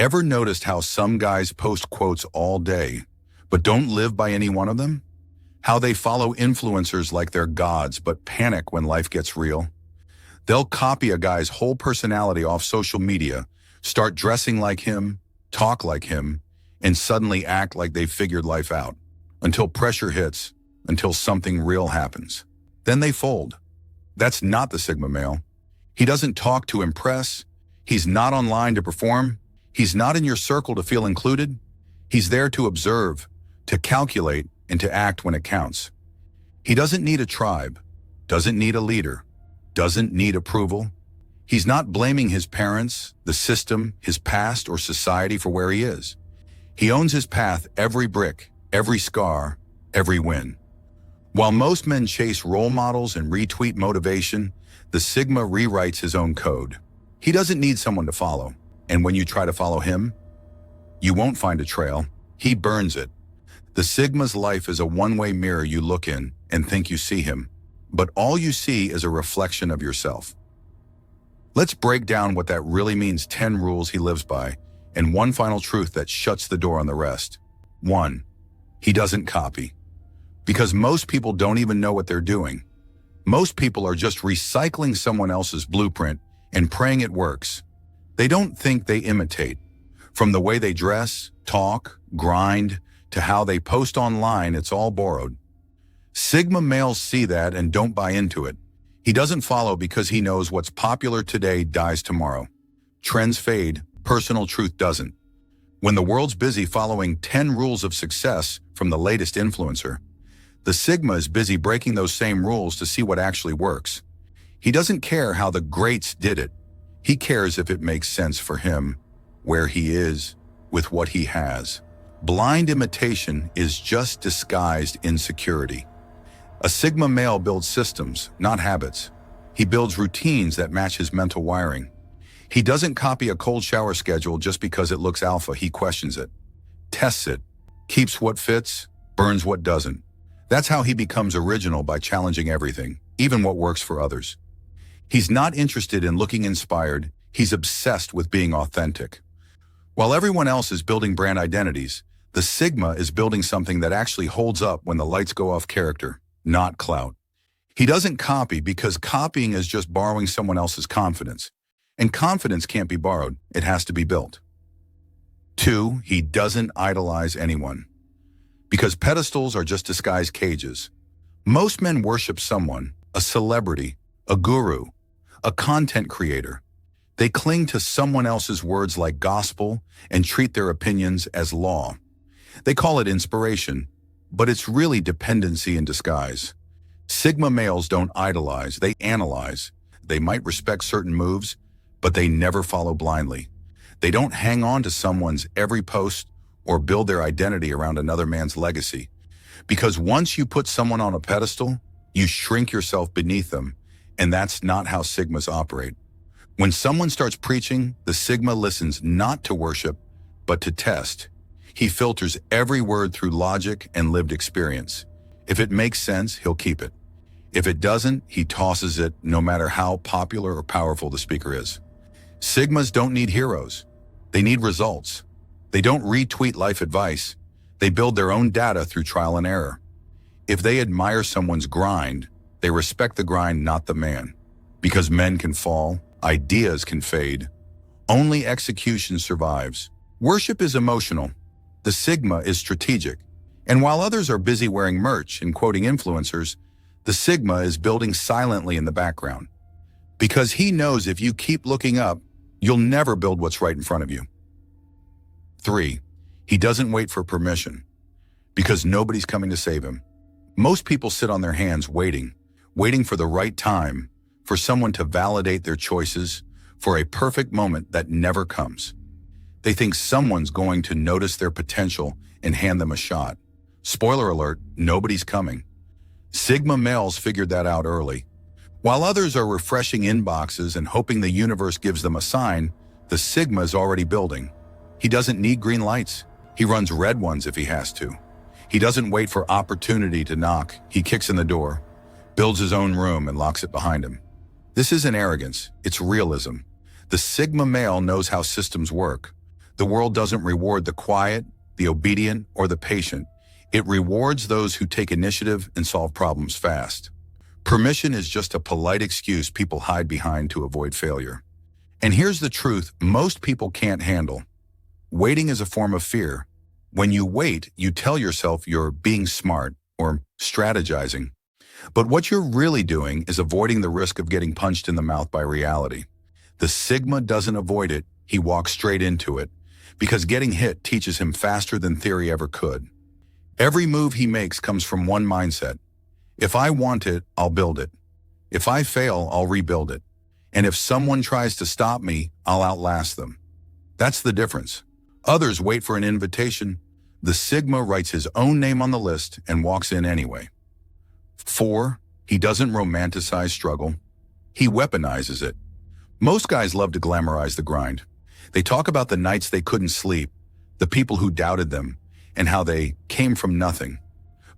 Ever noticed how some guys post quotes all day, but don't live by any one of them? How they follow influencers like they're gods, but panic when life gets real? They'll copy a guy's whole personality off social media, start dressing like him, talk like him, and suddenly act like they've figured life out. Until pressure hits, until something real happens. Then they fold. That's not the Sigma male. He doesn't talk to impress. He's not online to perform. He's not in your circle to feel included. He's there to observe, to calculate, and to act when it counts. He doesn't need a tribe, doesn't need a leader, doesn't need approval. He's not blaming his parents, the system, his past, or society for where he is. He owns his path, every brick, every scar, every win. While most men chase role models and retweet motivation, the Sigma rewrites his own code. He doesn't need someone to follow. And when you try to follow him, you won't find a trail. He burns it. The Sigma's life is a one-way mirror you look in and think you see him, but all you see is a reflection of yourself. Let's break down what that really means: 10 rules he lives by, and one final truth that shuts the door on the rest. 1. He doesn't copy. Because most people don't even know what they're doing. Most people are just recycling someone else's blueprint and praying it works. They don't think, they imitate. From the way they dress, talk, grind, to how they post online, it's all borrowed. Sigma males see that and don't buy into it. He doesn't follow because he knows what's popular today dies tomorrow. Trends fade, personal truth doesn't. When the world's busy following 10 rules of success from the latest influencer, the Sigma is busy breaking those same rules to see what actually works. He doesn't care how the greats did it. He cares if it makes sense for him, where he is, with what he has. Blind imitation is just disguised insecurity. A Sigma male builds systems, not habits. He builds routines that match his mental wiring. He doesn't copy a cold shower schedule just because it looks alpha. He questions it, tests it, keeps what fits, burns what doesn't. That's how he becomes original, by challenging everything, even what works for others. He's not interested in looking inspired. He's obsessed with being authentic. While everyone else is building brand identities, the Sigma is building something that actually holds up when the lights go off: character, not clout. He doesn't copy because copying is just borrowing someone else's confidence. And confidence can't be borrowed, it has to be built. 2, he doesn't idolize anyone. Because pedestals are just disguised cages. Most men worship someone, a celebrity, a guru, a content creator. They cling to someone else's words like gospel and treat their opinions as law. They call it inspiration, but it's really dependency in disguise. Sigma males don't idolize, they analyze. They might respect certain moves, but they never follow blindly. They don't hang on to someone's every post or build their identity around another man's legacy. Because once you put someone on a pedestal, you shrink yourself beneath them, and that's not how Sigmas operate. When someone starts preaching, the Sigma listens not to worship, but to test. He filters every word through logic and lived experience. If it makes sense, he'll keep it. If it doesn't, he tosses it, no matter how popular or powerful the speaker is. Sigmas don't need heroes. They need results. They don't retweet life advice. They build their own data through trial and error. If they admire someone's grind, they respect the grind, not the man. Because men can fall, ideas can fade. Only execution survives. Worship is emotional. The Sigma is strategic. And while others are busy wearing merch and quoting influencers, the Sigma is building silently in the background. Because he knows if you keep looking up, you'll never build what's right in front of you. 3, he doesn't wait for permission. Because nobody's coming to save him. Most people sit on their hands waiting for the right time, for someone to validate their choices, for a perfect moment that never comes. They think someone's going to notice their potential and hand them a shot. Spoiler alert, nobody's coming. Sigma males figured that out early. While others are refreshing inboxes and hoping the universe gives them a sign, the Sigma is already building. He doesn't need green lights. He runs red ones if he has to. He doesn't wait for opportunity to knock. He kicks in the door, builds his own room, and locks it behind him. This isn't arrogance, it's realism. The Sigma male knows how systems work. The world doesn't reward the quiet, the obedient, or the patient. It rewards those who take initiative and solve problems fast. Permission is just a polite excuse people hide behind to avoid failure. And here's the truth most people can't handle. Waiting is a form of fear. When you wait, you tell yourself you're being smart or strategizing. But what you're really doing is avoiding the risk of getting punched in the mouth by reality. The Sigma doesn't avoid it, he walks straight into it, because getting hit teaches him faster than theory ever could. Every move he makes comes from one mindset. If I want it, I'll build it. If I fail, I'll rebuild it. And if someone tries to stop me, I'll outlast them. That's the difference. Others wait for an invitation. The Sigma writes his own name on the list and walks in anyway. 4. He doesn't romanticize struggle. He weaponizes it. Most guys love to glamorize the grind. They talk about the nights they couldn't sleep, the people who doubted them, and how they came from nothing.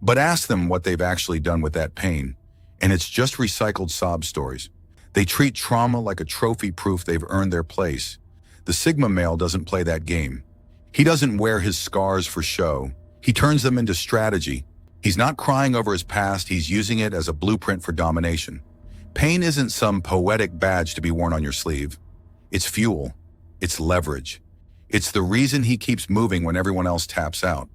But ask them what they've actually done with that pain, and it's just recycled sob stories. They treat trauma like a trophy proof they've earned their place. The Sigma male doesn't play that game. He doesn't wear his scars for show. He turns them into strategy. He's not crying over his past, he's using it as a blueprint for domination. Pain isn't some poetic badge to be worn on your sleeve. It's fuel. It's leverage. It's the reason he keeps moving when everyone else taps out.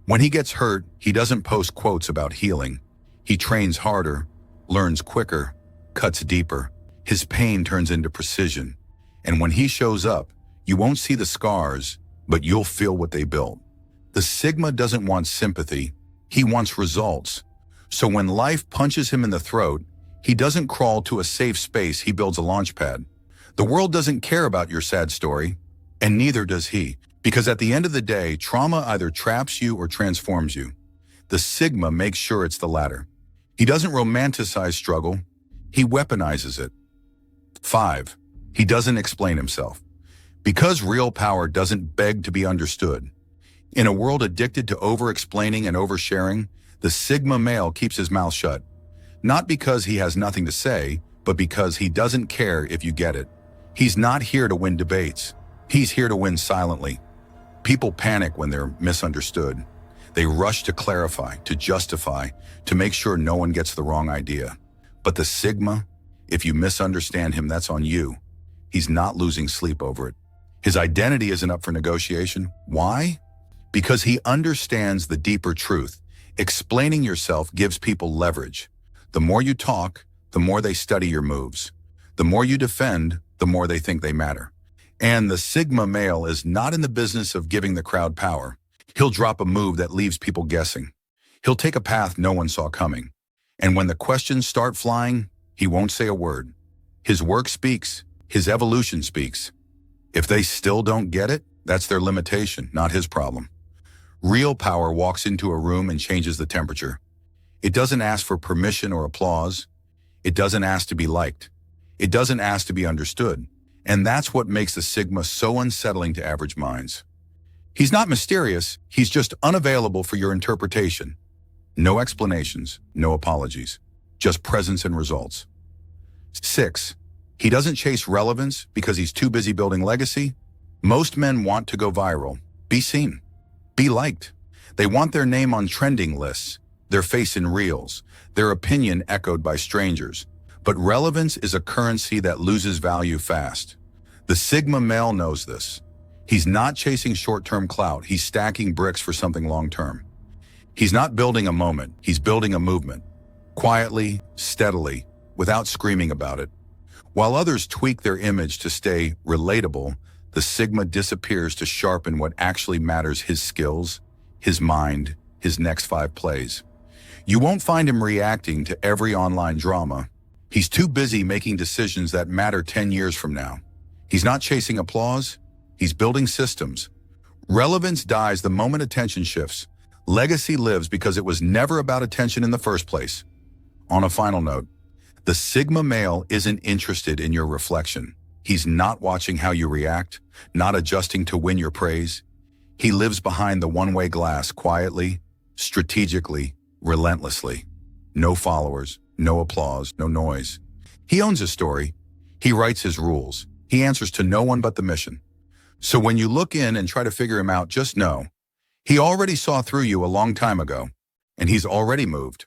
When he gets hurt, he doesn't post quotes about healing. He trains harder, learns quicker, cuts deeper. His pain turns into precision. And when he shows up, you won't see the scars, but you'll feel what they built. The Sigma doesn't want sympathy. He wants results. So when life punches him in the throat, he doesn't crawl to a safe space, he builds a launch pad. The world doesn't care about your sad story, and neither does he. Because at the end of the day, trauma either traps you or transforms you. The Sigma makes sure it's the latter. He doesn't romanticize struggle, he weaponizes it. 5. He doesn't explain himself. Because real power doesn't beg to be understood. In a world addicted to over-explaining and oversharing, the Sigma male keeps his mouth shut. Not because he has nothing to say, but because he doesn't care if you get it. He's not here to win debates. He's here to win silently. People panic when they're misunderstood. They rush to clarify, to justify, to make sure no one gets the wrong idea. But the Sigma, if you misunderstand him, that's on you. He's not losing sleep over it. His identity isn't up for negotiation. Why? Because he understands the deeper truth. Explaining yourself gives people leverage. The more you talk, the more they study your moves. The more you defend, the more they think they matter. And the Sigma male is not in the business of giving the crowd power. He'll drop a move that leaves people guessing. He'll take a path no one saw coming. And when the questions start flying, he won't say a word. His work speaks. His evolution speaks. If they still don't get it, that's their limitation, not his problem. Real power walks into a room and changes the temperature. It doesn't ask for permission or applause. It doesn't ask to be liked. It doesn't ask to be understood. And that's what makes the Sigma so unsettling to average minds. He's not mysterious, he's just unavailable for your interpretation. No explanations, no apologies, just presence and results. 6. He doesn't chase relevance because he's too busy building legacy. Most men want to go viral, be seen, be liked. They want their name on trending lists, their face in reels, their opinion echoed by strangers. But relevance is a currency that loses value fast. The Sigma male knows this. He's not chasing short-term clout, he's stacking bricks for something long-term. He's not building a moment, he's building a movement. Quietly, steadily, without screaming about it. While others tweak their image to stay relatable, the Sigma disappears to sharpen what actually matters: his skills, his mind, his next 5 plays. You won't find him reacting to every online drama. He's too busy making decisions that matter 10 years from now. He's not chasing applause, he's building systems. Relevance dies the moment attention shifts. Legacy lives because it was never about attention in the first place. On a final note, the Sigma male isn't interested in your reflection. He's not watching how you react, not adjusting to win your praise. He lives behind the one-way glass quietly, strategically, relentlessly. No followers, no applause, no noise. He owns his story. He writes his rules. He answers to no one but the mission. So when you look in and try to figure him out, just know he already saw through you a long time ago, and he's already moved.